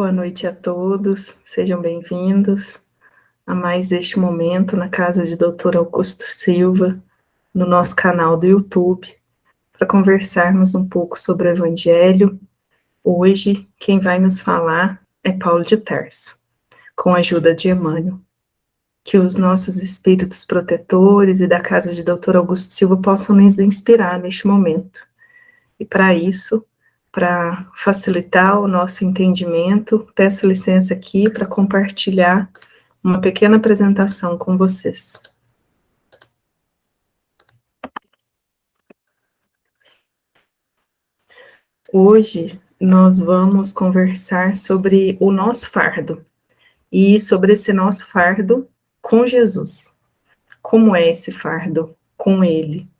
Boa noite a todos, sejam bem-vindos a mais este momento na casa de Dr. Augusto Silva, no nosso canal do YouTube, para conversarmos um pouco sobre o Evangelho. Hoje, quem vai nos falar é Paulo de Tarso, com a ajuda de Emmanuel. Que os nossos espíritos protetores e da casa de Dr. Augusto Silva possam nos inspirar neste momento. E para isso, para facilitar o nosso entendimento, peço licença aqui para compartilhar uma pequena apresentação com vocês. Hoje nós vamos conversar sobre o nosso fardo e sobre esse nosso fardo com Jesus. Como é esse fardo com Ele?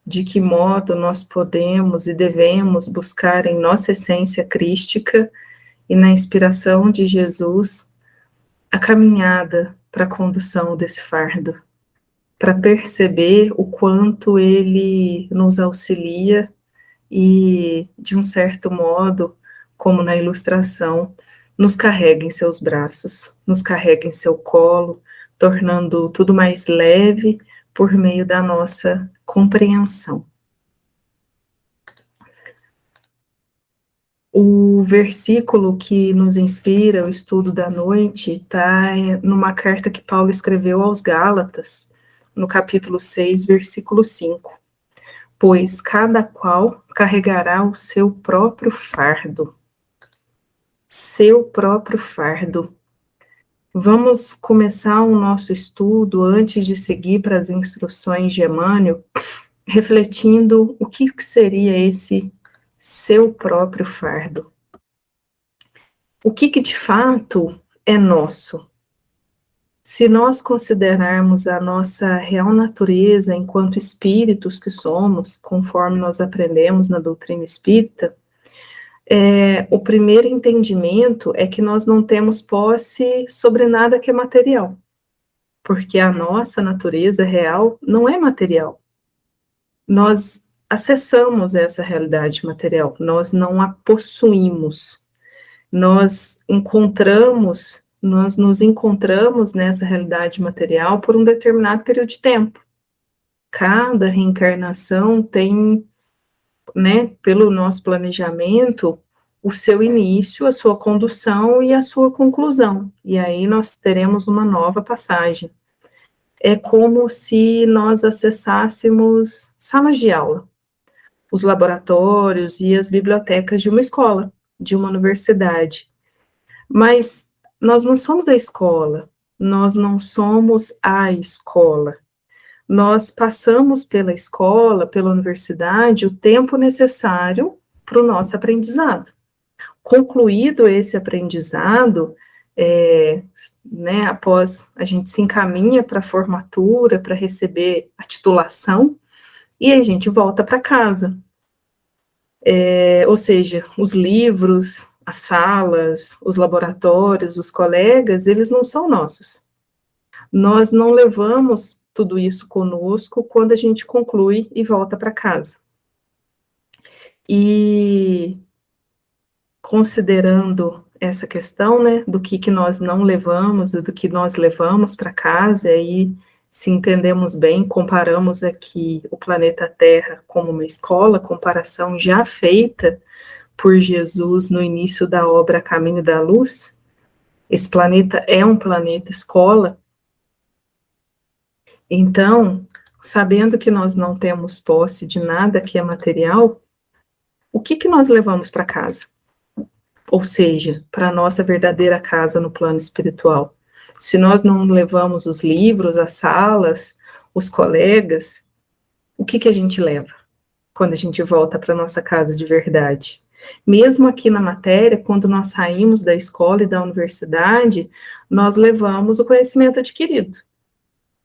De que modo nós podemos e devemos buscar em nossa essência crística e na inspiração de Jesus a caminhada para a condução desse fardo, para perceber o quanto ele nos auxilia e, de um certo modo, como na ilustração, nos carrega em seus braços, nos carrega em seu colo, tornando tudo mais leve por meio da nossa compreensão. O versículo que nos inspira o estudo da noite está numa carta que Paulo escreveu aos Gálatas, no capítulo 6, versículo 5. Pois cada qual carregará o seu próprio fardo. Seu próprio fardo. Vamos começar o nosso estudo, antes de seguir para as instruções de Emmanuel, refletindo o que seria esse seu próprio fardo. O que de fato é nosso? Se nós considerarmos a nossa real natureza enquanto espíritos que somos, conforme nós aprendemos na doutrina espírita, o primeiro entendimento é que nós não temos posse sobre nada que é material, porque a nossa natureza real não é material. Nós acessamos essa realidade material, nós não a possuímos. Nós nos encontramos nessa realidade material por um determinado período de tempo. Cada reencarnação tem, pelo nosso planejamento, o seu início, a sua condução e a sua conclusão. E aí nós teremos uma nova passagem. É como se nós acessássemos salas de aula, os laboratórios e as bibliotecas de uma escola, de uma universidade. Mas nós não somos da escola, nós não somos a escola. Nós passamos pela escola, pela universidade, o tempo necessário para o nosso aprendizado. Concluído esse aprendizado, após a gente se encaminha para a formatura, para receber a titulação, e a gente volta para casa. Ou seja, os livros, as salas, os laboratórios, os colegas, eles não são nossos. Nós não levamos tudo isso conosco quando a gente conclui e volta para casa. E considerando essa questão, do que nós não levamos e do que nós levamos para casa, aí, se entendemos bem, comparamos aqui o planeta Terra como uma escola, comparação já feita por Jesus no início da obra Caminho da Luz. Esse planeta é um planeta escola. Então, sabendo que nós não temos posse de nada que é material, o que nós levamos para casa? Ou seja, para a nossa verdadeira casa no plano espiritual. Se nós não levamos os livros, as salas, os colegas, o que a gente leva quando a gente volta para a nossa casa de verdade? Mesmo aqui na matéria, quando nós saímos da escola e da universidade, nós levamos o conhecimento adquirido,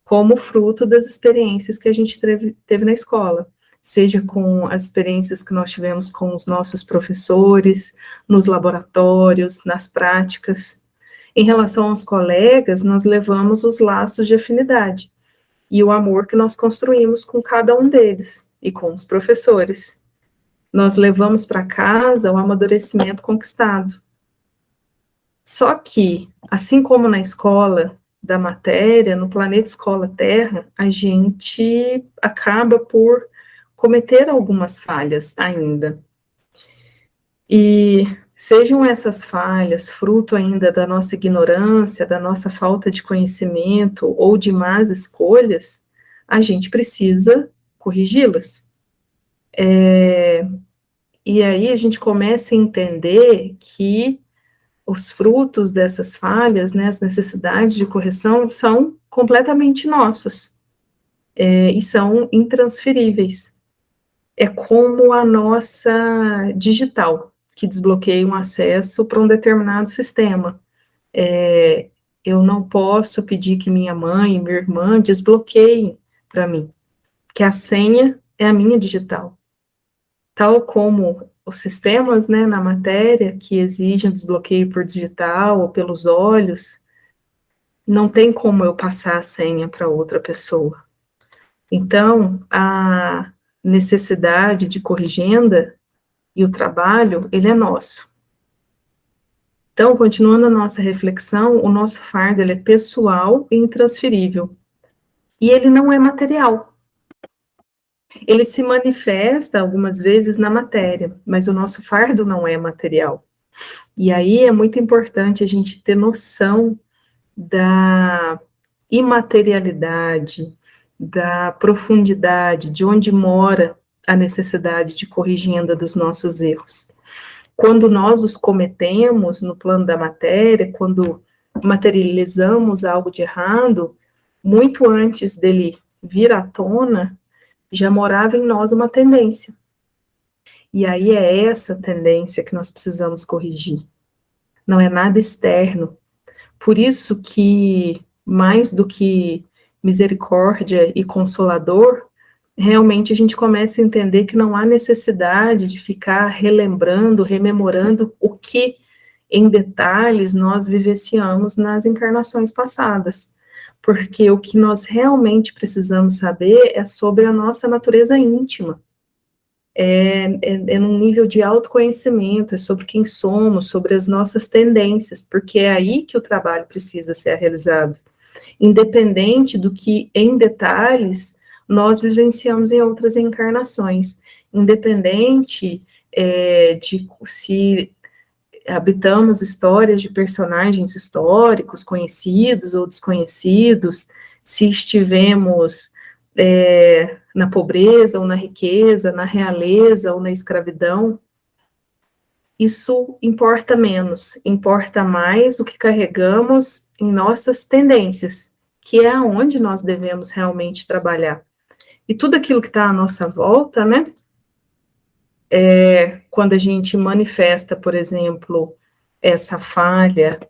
como fruto das experiências que a gente teve na escola, seja com as experiências que nós tivemos com os nossos professores, nos laboratórios, nas práticas. Em relação aos colegas, nós levamos os laços de afinidade e o amor que nós construímos com cada um deles e com os professores. Nós levamos para casa o amadurecimento conquistado. Só que, assim como na escola da matéria, no planeta Escola Terra, a gente acaba por cometer algumas falhas ainda. E sejam essas falhas fruto ainda da nossa ignorância, da nossa falta de conhecimento ou de más escolhas, a gente precisa corrigi-las. E aí a gente começa a entender que os frutos dessas falhas, né, as necessidades de correção, são completamente nossos, e são intransferíveis. É como a nossa digital, que desbloqueia um acesso para um determinado sistema. Eu não posso pedir que minha mãe e minha irmã desbloqueiem para mim, que a senha é a minha digital. Tal como os sistemas, né, na matéria, que exigem desbloqueio por digital ou pelos olhos, não tem como eu passar a senha para outra pessoa. Então, a necessidade de corrigenda e o trabalho, ele é nosso. Então, continuando a nossa reflexão, o nosso fardo, ele é pessoal e intransferível. E ele não é material. Ele se manifesta algumas vezes na matéria, mas o nosso fardo não é material. E aí é muito importante a gente ter noção da imaterialidade, da profundidade, de onde mora a necessidade de corrigenda dos nossos erros. Quando nós os cometemos no plano da matéria, quando materializamos algo de errado, muito antes dele vir à tona, já morava em nós uma tendência. E aí é essa tendência que nós precisamos corrigir. Não é nada externo. Por isso que, mais do que misericórdia e consolador, realmente a gente começa a entender que não há necessidade de ficar relembrando, rememorando o que, em detalhes, nós vivenciamos nas encarnações passadas. Porque o que nós realmente precisamos saber é sobre a nossa natureza íntima. É num nível de autoconhecimento, é sobre quem somos, sobre as nossas tendências, porque é aí que o trabalho precisa ser realizado, independente do que, em detalhes, nós vivenciamos em outras encarnações, independente de se habitamos histórias de personagens históricos, conhecidos ou desconhecidos, se estivemos na pobreza ou na riqueza, na realeza ou na escravidão, isso importa menos, importa mais o que carregamos em nossas tendências, que é aonde nós devemos realmente trabalhar. E tudo aquilo que está à nossa volta, né, quando a gente manifesta, por exemplo, essa falha,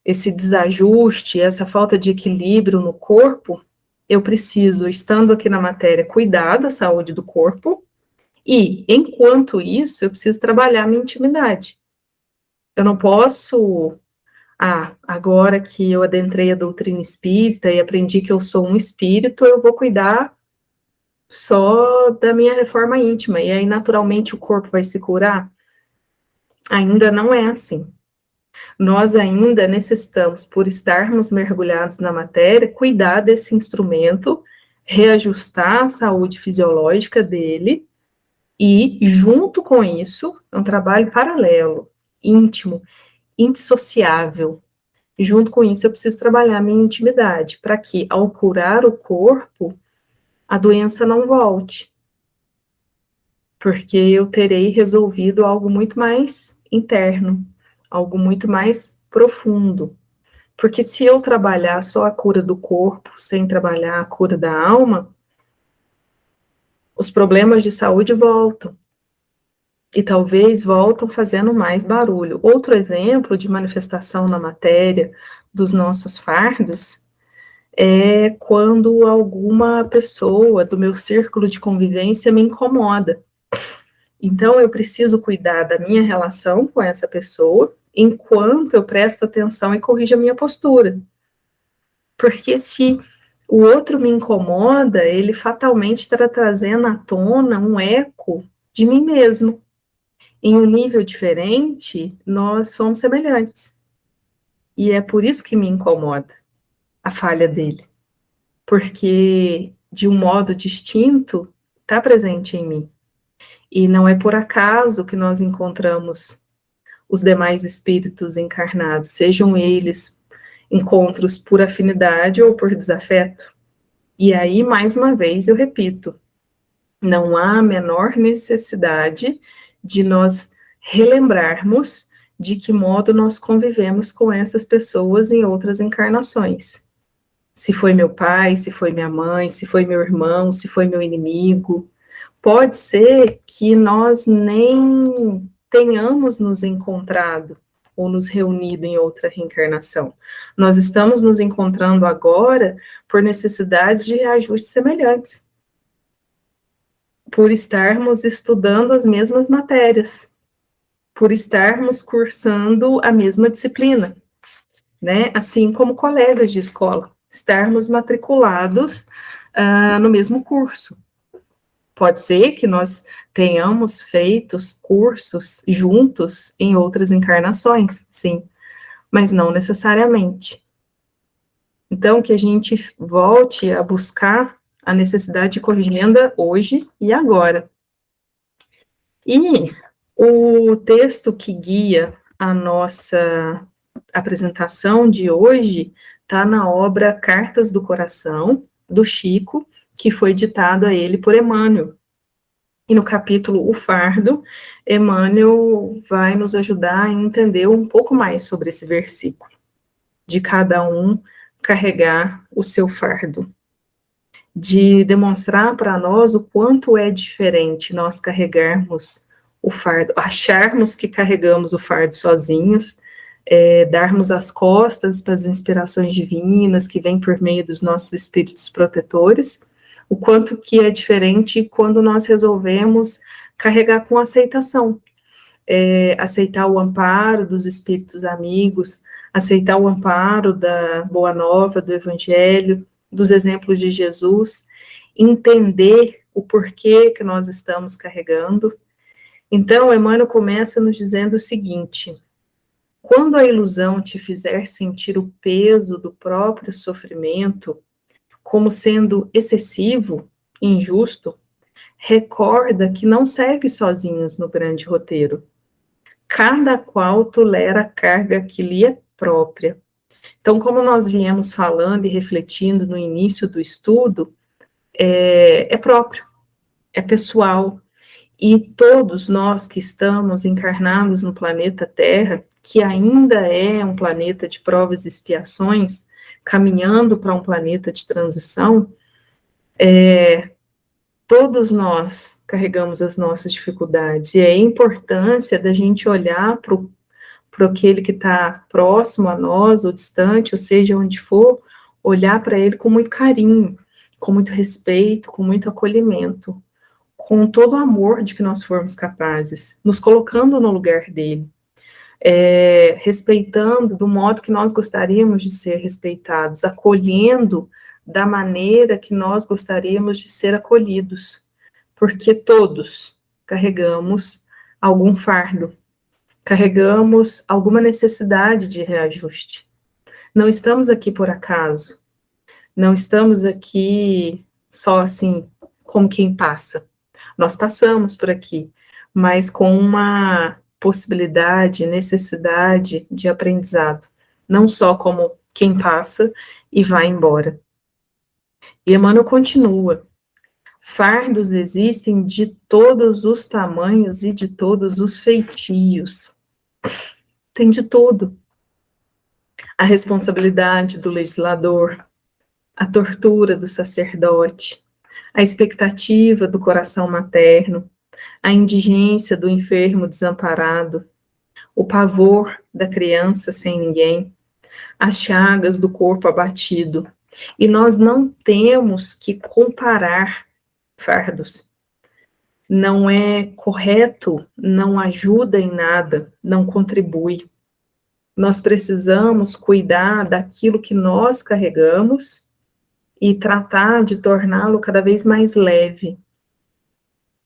esse desajuste, essa falta de equilíbrio no corpo, eu preciso, estando aqui na matéria, cuidar da saúde do corpo, e, enquanto isso, eu preciso trabalhar a minha intimidade. Eu não posso, agora que eu adentrei a doutrina espírita e aprendi que eu sou um espírito, eu vou cuidar só da minha reforma íntima, e aí, naturalmente, o corpo vai se curar? Ainda não é assim. Nós ainda necessitamos, por estarmos mergulhados na matéria, cuidar desse instrumento, reajustar a saúde fisiológica dele, e, junto com isso, é um trabalho paralelo, íntimo, indissociável. Junto com isso, eu preciso trabalhar a minha intimidade, para que, ao curar o corpo, a doença não volte. Porque eu terei resolvido algo muito mais interno, algo muito mais profundo. Porque se eu trabalhar só a cura do corpo, sem trabalhar a cura da alma, os problemas de saúde voltam. E talvez voltam fazendo mais barulho. Outro exemplo de manifestação na matéria dos nossos fardos é quando alguma pessoa do meu círculo de convivência me incomoda. Então, eu preciso cuidar da minha relação com essa pessoa, enquanto eu presto atenção e corrijo a minha postura. Porque se o outro me incomoda, ele fatalmente estará trazendo à tona um eco de mim mesmo. Em um nível diferente, nós somos semelhantes. E é por isso que me incomoda a falha dele, porque de um modo distinto está presente em mim. E não é por acaso que nós encontramos os demais espíritos encarnados, sejam eles encontros por afinidade ou por desafeto. E aí, mais uma vez, eu repito, não há a menor necessidade de nós relembrarmos de que modo nós convivemos com essas pessoas em outras encarnações. Se foi meu pai, se foi minha mãe, se foi meu irmão, se foi meu inimigo. Pode ser que nós nem tenhamos nos encontrado ou nos reunido em outra reencarnação. Nós estamos nos encontrando agora por necessidades de reajustes semelhantes, por estarmos estudando as mesmas matérias, por estarmos cursando a mesma disciplina, né? Assim como colegas de escola, estarmos matriculados no mesmo curso. Pode ser que nós tenhamos feito cursos juntos em outras encarnações, sim, mas não necessariamente. Então, que a gente volte a buscar a necessidade de corrigenda hoje e agora. E o texto que guia a nossa apresentação de hoje está na obra Cartas do Coração, do Chico, que foi ditado a ele por Emmanuel. E no capítulo O Fardo, Emmanuel vai nos ajudar a entender um pouco mais sobre esse versículo, de cada um carregar o seu fardo, de demonstrar para nós o quanto é diferente nós carregarmos o fardo, acharmos que carregamos o fardo sozinhos, darmos as costas para as inspirações divinas que vêm por meio dos nossos espíritos protetores, o quanto que é diferente quando nós resolvemos carregar com aceitação, aceitar o amparo dos espíritos amigos, aceitar o amparo da Boa Nova, do Evangelho, dos exemplos de Jesus, entender o porquê que nós estamos carregando. Então, Emmanuel começa nos dizendo o seguinte: quando a ilusão te fizer sentir o peso do próprio sofrimento como sendo excessivo, injusto, recorda que não segue sozinhos no grande roteiro. Cada qual tolera a carga que lhe é própria. Então, como nós viemos falando e refletindo no início do estudo, é próprio, é pessoal, e todos nós que estamos encarnados no planeta Terra, que ainda é um planeta de provas e expiações, caminhando para um planeta de transição, todos nós carregamos as nossas dificuldades, e é a importância da gente olhar para aquele que está próximo a nós, ou distante, ou seja, onde for, olhar para ele com muito carinho, com muito respeito, com muito acolhimento, com todo o amor de que nós formos capazes, nos colocando no lugar dele, respeitando do modo que nós gostaríamos de ser respeitados, acolhendo da maneira que nós gostaríamos de ser acolhidos, porque todos carregamos algum fardo, carregamos alguma necessidade de reajuste. Não estamos aqui por acaso, não estamos aqui só assim, como quem passa. Nós passamos por aqui, mas com uma possibilidade, necessidade de aprendizado, não só como quem passa e vai embora. E Emmanuel continua: fardos existem de todos os tamanhos e de todos os feitios. Tem de tudo. A responsabilidade do legislador, a tortura do sacerdote, a expectativa do coração materno, a indigência do enfermo desamparado, o pavor da criança sem ninguém, as chagas do corpo abatido. E nós não temos que comparar fardos. Não é correto, não ajuda em nada, não contribui. Nós precisamos cuidar daquilo que nós carregamos e tratar de torná-lo cada vez mais leve.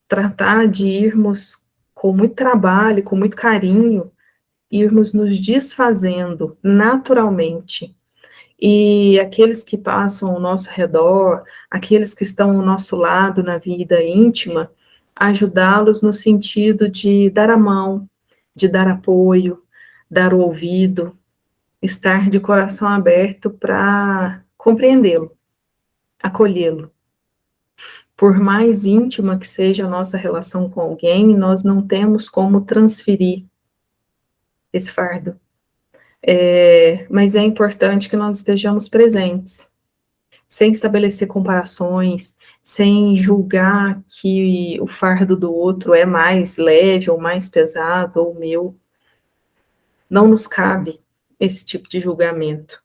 Tratar de irmos com muito trabalho, com muito carinho, irmos nos desfazendo naturalmente, e aqueles que passam ao nosso redor, aqueles que estão ao nosso lado na vida íntima, ajudá-los no sentido de dar a mão, de dar apoio, dar o ouvido, estar de coração aberto para compreendê-lo, acolhê-lo. Por mais íntima que seja a nossa relação com alguém, nós não temos como transferir esse fardo. Mas é importante que nós estejamos presentes, sem estabelecer comparações, sem julgar que o fardo do outro é mais leve ou mais pesado ou o meu. Não nos cabe esse tipo de julgamento,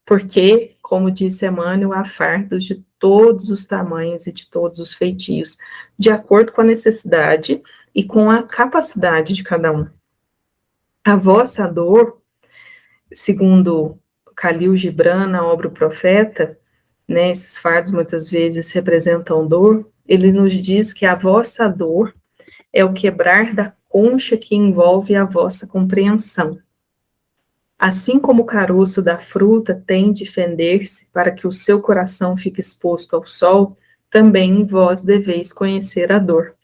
porque, como disse Emmanuel, há fardos de todos os tamanhos e de todos os feitios, de acordo com a necessidade e com a capacidade de cada um. A vossa dor, segundo Khalil Gibran, na obra O Profeta, né, esses fardos muitas vezes representam dor, ele nos diz que a vossa dor é o quebrar da concha que envolve a vossa compreensão. Assim como o caroço da fruta tem de fender-se para que o seu coração fique exposto ao sol, também vós deveis conhecer a dor.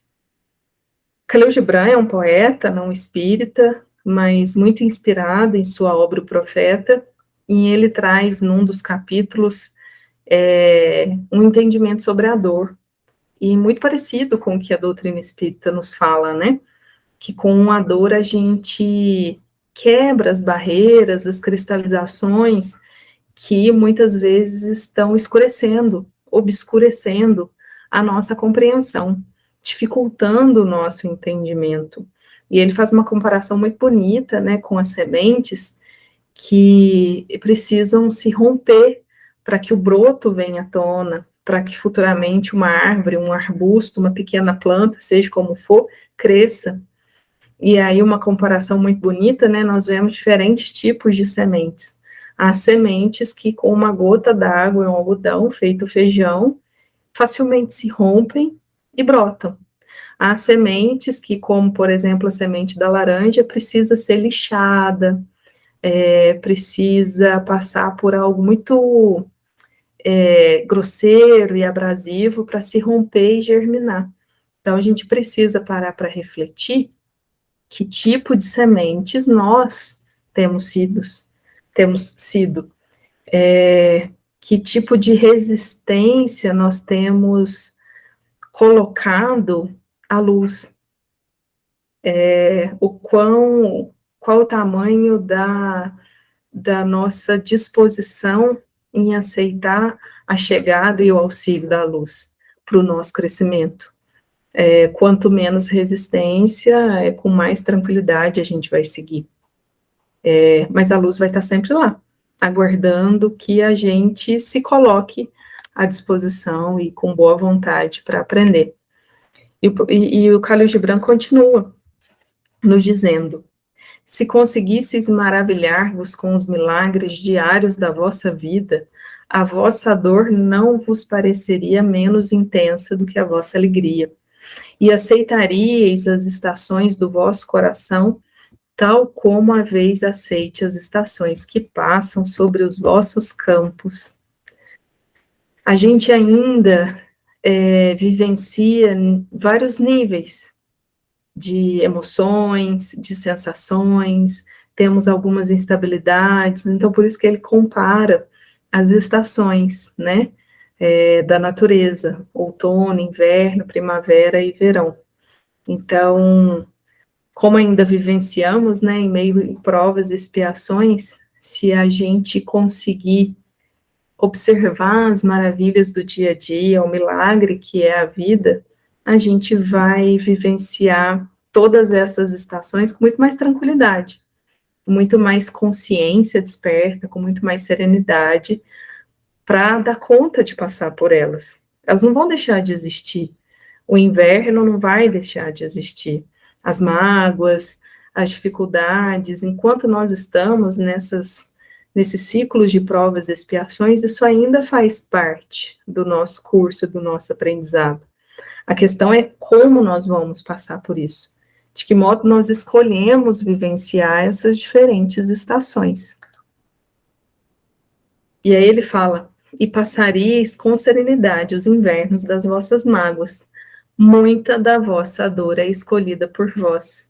Khalil Gibran é um poeta, não espírita, mas muito inspirado em sua obra O Profeta, e ele traz num dos capítulos um entendimento sobre a dor, e muito parecido com o que a doutrina espírita nos fala, né? Que com a dor a gente quebra as barreiras, as cristalizações que muitas vezes estão escurecendo, obscurecendo a nossa compreensão, dificultando o nosso entendimento. E ele faz uma comparação muito bonita, né, com as sementes que precisam se romper para que o broto venha à tona, para que futuramente uma árvore, um arbusto, uma pequena planta, seja como for, cresça. E aí uma comparação muito bonita, né, nós vemos diferentes tipos de sementes. Há sementes que com uma gota d'água, um algodão feito feijão, facilmente se rompem e brotam. Há sementes que, como por exemplo a semente da laranja, precisa ser lixada, precisa passar por algo muito grosseiro e abrasivo para se romper e germinar. Então, a gente precisa parar para refletir que tipo de sementes nós temos sido, que tipo de resistência nós temos colocado à luz, qual o tamanho da nossa disposição em aceitar a chegada e o auxílio da luz para o nosso crescimento. Quanto menos resistência, com mais tranquilidade a gente vai seguir. Mas a luz vai estar sempre lá, aguardando que a gente se coloque à disposição e com boa vontade para aprender. E o Khalil Gibran continua nos dizendo: se conseguisseis maravilhar-vos com os milagres diários da vossa vida, a vossa dor não vos pareceria menos intensa do que a vossa alegria, e aceitaríeis as estações do vosso coração, tal como haveis aceite as estações que passam sobre os vossos campos. A gente ainda vivencia vários níveis de emoções, de sensações, temos algumas instabilidades, então por isso que ele compara as estações, né, da natureza, outono, inverno, primavera e verão. Então, como ainda vivenciamos, né, em meio a provas e expiações, se a gente conseguir observar as maravilhas do dia a dia, o milagre que é a vida, a gente vai vivenciar todas essas estações com muito mais tranquilidade, com muito mais consciência desperta, com muito mais serenidade, para dar conta de passar por elas. Elas não vão deixar de existir. O inverno não vai deixar de existir. As mágoas, as dificuldades, enquanto nós estamos nesses ciclos de provas e expiações, isso ainda faz parte do nosso curso, do nosso aprendizado. A questão é como nós vamos passar por isso. De que modo nós escolhemos vivenciar essas diferentes estações. E aí ele fala: e passareis com serenidade os invernos das vossas mágoas. Muita da vossa dor é escolhida por vós.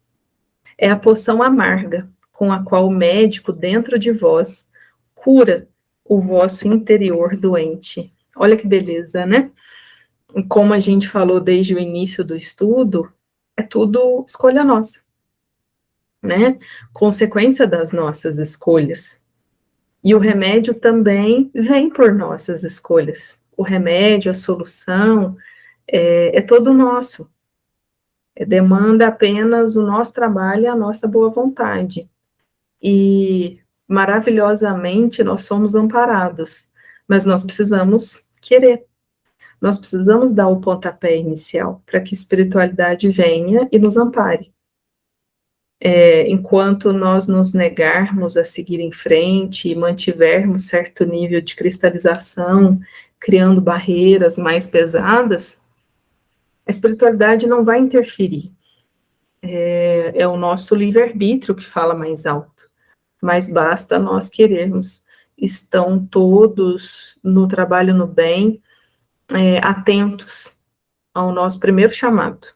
É a poção amarga, com a qual o médico dentro de vós cura o vosso interior doente. Olha que beleza, né? E como a gente falou desde o início do estudo, é tudo escolha nossa, né? Consequência das nossas escolhas. E o remédio também vem por nossas escolhas. O remédio, a solução, é todo nosso. Demanda apenas o nosso trabalho e a nossa boa vontade. E, maravilhosamente, nós somos amparados. Mas nós precisamos querer. Nós precisamos dar o pontapé inicial para que a espiritualidade venha e nos ampare. Enquanto nós nos negarmos a seguir em frente e mantivermos certo nível de cristalização, criando barreiras mais pesadas, a espiritualidade não vai interferir. É o nosso livre-arbítrio que fala mais alto, mas basta nós querermos. Estão todos no trabalho no bem, atentos ao nosso primeiro chamado,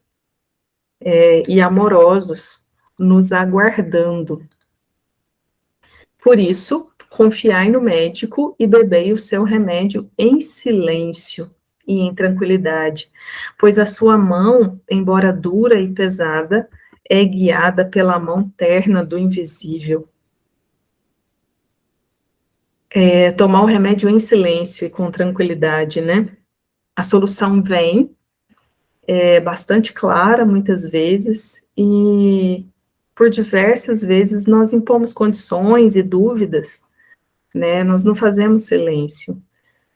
e amorosos, nos aguardando. Por isso, confiai no médico e bebei o seu remédio em silêncio e em tranquilidade, pois a sua mão, embora dura e pesada, é guiada pela mão terna do invisível. Tomar o remédio em silêncio e com tranquilidade, né? A solução vem, bastante clara, muitas vezes, e por diversas vezes nós impomos condições e dúvidas, né? Nós não fazemos silêncio.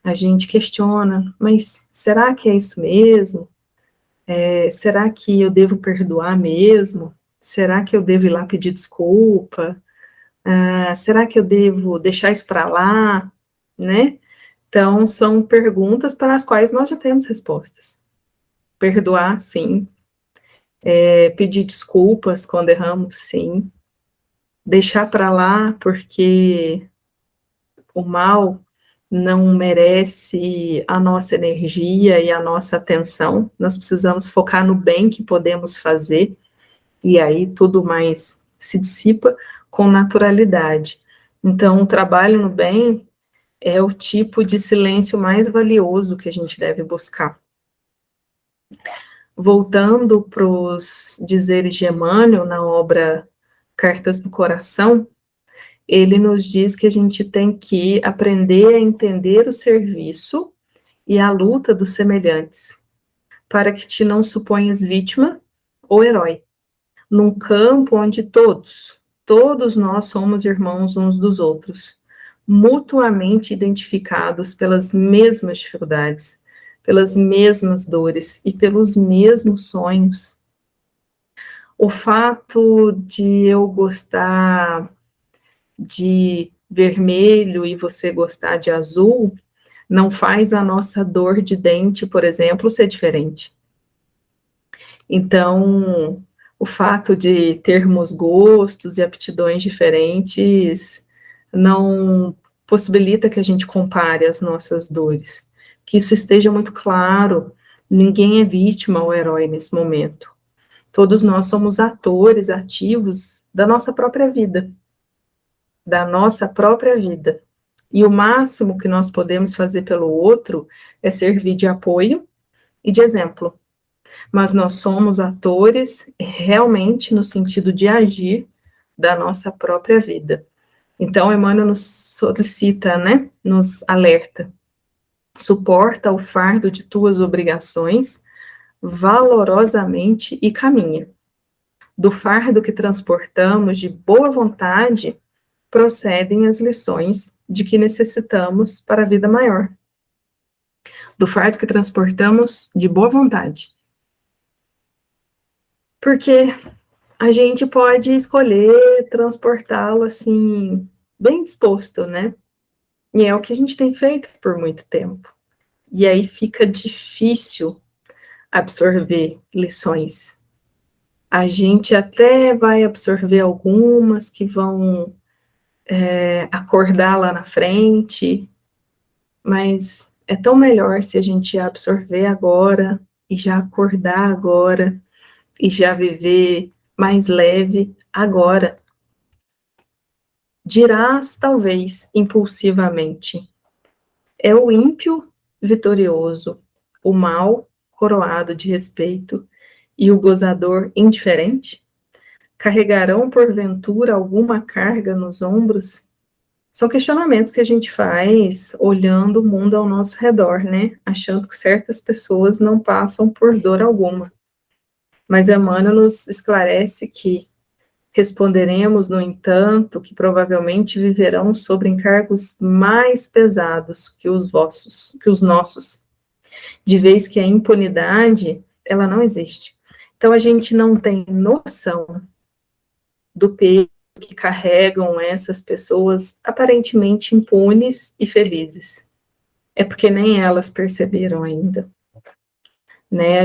A gente questiona, mas será que é isso mesmo? Será que eu devo perdoar mesmo? Será que eu devo ir lá pedir desculpa? Será que eu devo deixar isso para lá? Né? Então, são perguntas para as quais nós já temos respostas. Perdoar, sim. Pedir desculpas quando erramos, sim. Deixar para lá porque o mal não merece a nossa energia e a nossa atenção. Nós precisamos focar no bem que podemos fazer, e aí tudo mais se dissipa com naturalidade. Então, o trabalho no bem é o tipo de silêncio mais valioso que a gente deve buscar. Voltando para os dizeres de Emmanuel, na obra Cartas do Coração, ele nos diz que a gente tem que aprender a entender o serviço e a luta dos semelhantes, para que te não suponhas vítima ou herói, num campo onde todos nós somos irmãos uns dos outros, mutuamente identificados pelas mesmas dificuldades, pelas mesmas dores e pelos mesmos sonhos. O fato de eu gostar de vermelho e você gostar de azul não faz a nossa dor de dente, por exemplo, ser diferente. Então, o fato de termos gostos e aptidões diferentes não possibilita que a gente compare as nossas dores. Que isso esteja muito claro, ninguém é vítima ou herói nesse momento. Todos nós somos atores ativos da nossa própria vida. E o máximo que nós podemos fazer pelo outro é servir de apoio e de exemplo. Mas nós somos atores realmente no sentido de agir da nossa própria vida. Então, Emmanuel nos solicita, né, nos alerta. Suporta o fardo de tuas obrigações valorosamente e caminha. Do fardo que transportamos de boa vontade, procedem as lições de que necessitamos para a vida maior. Do fardo que transportamos de boa vontade. Porque a gente pode escolher transportá-lo assim, bem disposto, né? E é o que a gente tem feito por muito tempo. E aí fica difícil absorver lições. A gente até vai absorver algumas que vão acordar lá na frente, mas é tão melhor se a gente absorver agora e já acordar agora e já viver mais leve agora. Dirás, talvez, impulsivamente: é o ímpio vitorioso, o mal coroado de respeito e o gozador indiferente? Carregarão, porventura, alguma carga nos ombros? São questionamentos que a gente faz olhando o mundo ao nosso redor, né? Achando que certas pessoas não passam por dor alguma. Mas Emmanuel nos esclarece que responderemos, no entanto, que provavelmente viverão sobre encargos mais pesados que os nossos, de vez que a impunidade, ela não existe. Então a gente não tem noção do peso que carregam essas pessoas aparentemente impunes e felizes. É porque nem elas perceberam ainda, né?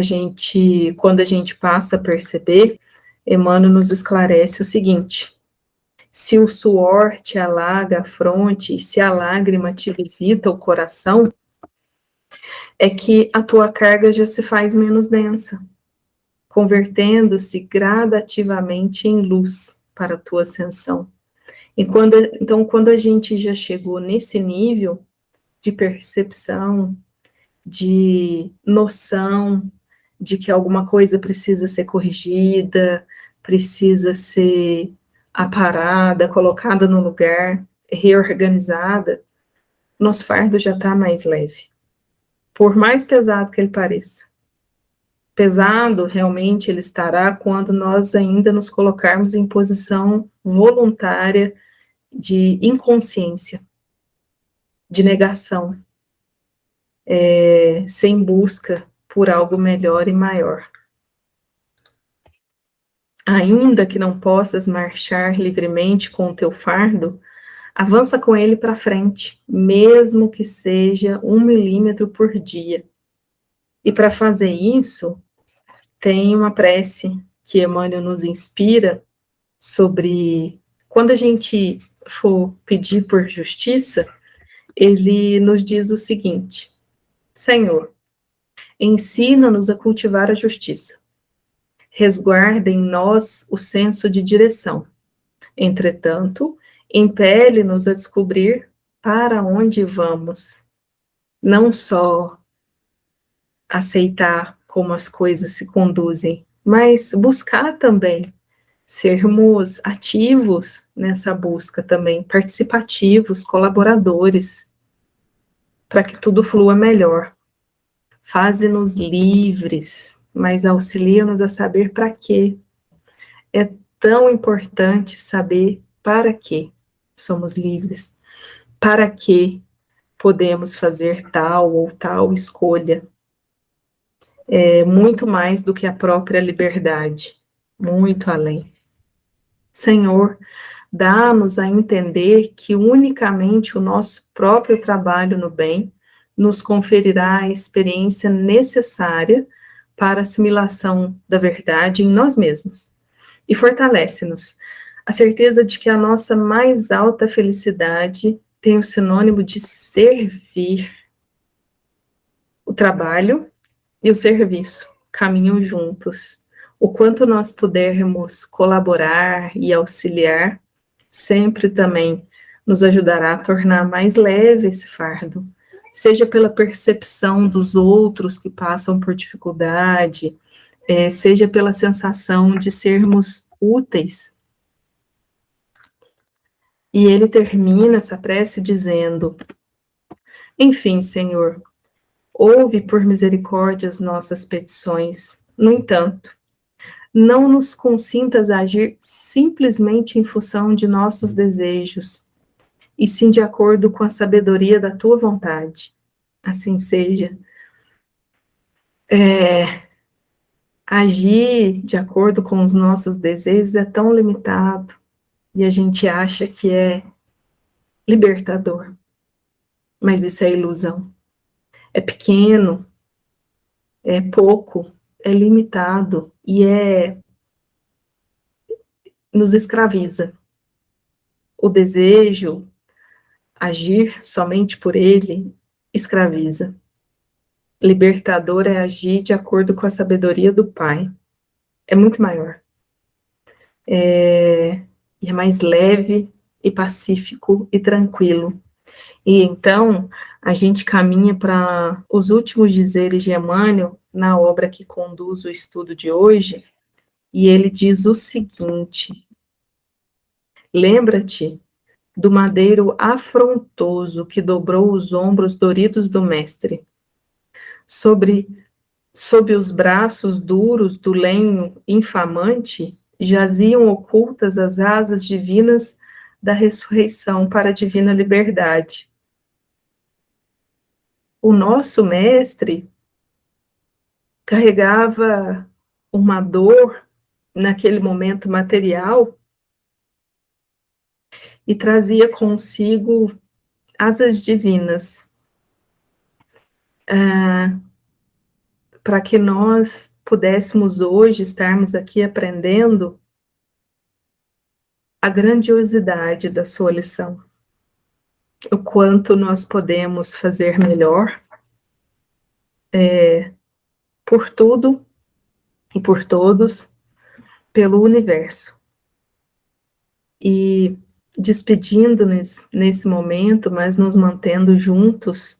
Quando a gente passa a perceber, Emmanuel nos esclarece o seguinte: se o suor te alaga a fronte e se a lágrima te visita o coração, é que a tua carga já se faz menos densa, convertendo-se gradativamente em luz para a tua ascensão. Então, quando a gente já chegou nesse nível de percepção, de noção de que alguma coisa precisa ser corrigida, precisa ser aparada, colocada no lugar, reorganizada, nosso fardo já está mais leve. Por mais pesado que ele pareça. Pesado, realmente, ele estará quando nós ainda nos colocarmos em posição voluntária de inconsciência, de negação, sem busca por algo melhor e maior. Ainda que não possas marchar livremente com o teu fardo, avança com ele para frente, mesmo que seja 1 milímetro por dia. E para fazer isso, tem uma prece que Emmanuel nos inspira sobre quando a gente for pedir por justiça, ele nos diz o seguinte: Senhor, ensina-nos a cultivar a justiça. Resguarda em nós o senso de direção. Entretanto, impele-nos a descobrir para onde vamos. Não só aceitar como as coisas se conduzem, mas buscar também sermos ativos nessa busca também, participativos, colaboradores, para que tudo flua melhor. Faze-nos livres, mas auxilia-nos a saber para quê. É tão importante saber para quê somos livres, para que podemos fazer tal ou tal escolha. É muito mais do que a própria liberdade, muito além. Senhor, dá-nos a entender que unicamente o nosso próprio trabalho no bem nos conferirá a experiência necessária para a assimilação da verdade em nós mesmos. E fortalece-nos a certeza de que a nossa mais alta felicidade tem o sinônimo de servir. O trabalho e o serviço caminham juntos. O quanto nós pudermos colaborar e auxiliar, sempre também nos ajudará a tornar mais leve esse fardo, seja pela percepção dos outros que passam por dificuldade, seja pela sensação de sermos úteis. E ele termina essa prece dizendo: enfim, Senhor, ouve por misericórdia as nossas petições. No entanto, não nos consintas a agir simplesmente em função de nossos desejos, e sim de acordo com a sabedoria da tua vontade. Assim seja. Agir de acordo com os nossos desejos é tão limitado, e a gente acha que é libertador. Mas isso é ilusão. É pequeno, é pouco, é limitado, e é nos escraviza. O desejo, agir somente por ele, escraviza. Libertador é agir de acordo com a sabedoria do Pai. É muito maior. E é mais leve e pacífico e tranquilo. E então, a gente caminha para os últimos dizeres de Emmanuel, na obra que conduz o estudo de hoje, e ele diz o seguinte: lembra-te do madeiro afrontoso que dobrou os ombros doridos do mestre. Sob os braços duros do lenho infamante, jaziam ocultas as asas divinas da ressurreição para a divina liberdade. O nosso mestre carregava uma dor naquele momento material e trazia consigo asas divinas, para que nós pudéssemos hoje estarmos aqui aprendendo a grandiosidade da sua lição, o quanto nós podemos fazer melhor por tudo e por todos, pelo universo. E despedindo-nos nesse momento, mas nos mantendo juntos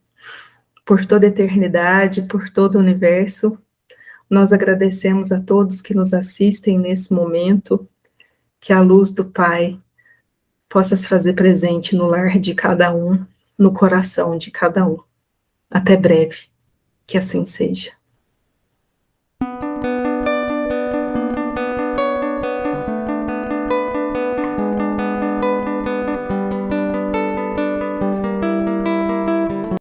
por toda a eternidade, por todo o universo, nós agradecemos a todos que nos assistem nesse momento, que a luz do Pai possa se fazer presente no lar de cada um, no coração de cada um. Até breve, que assim seja.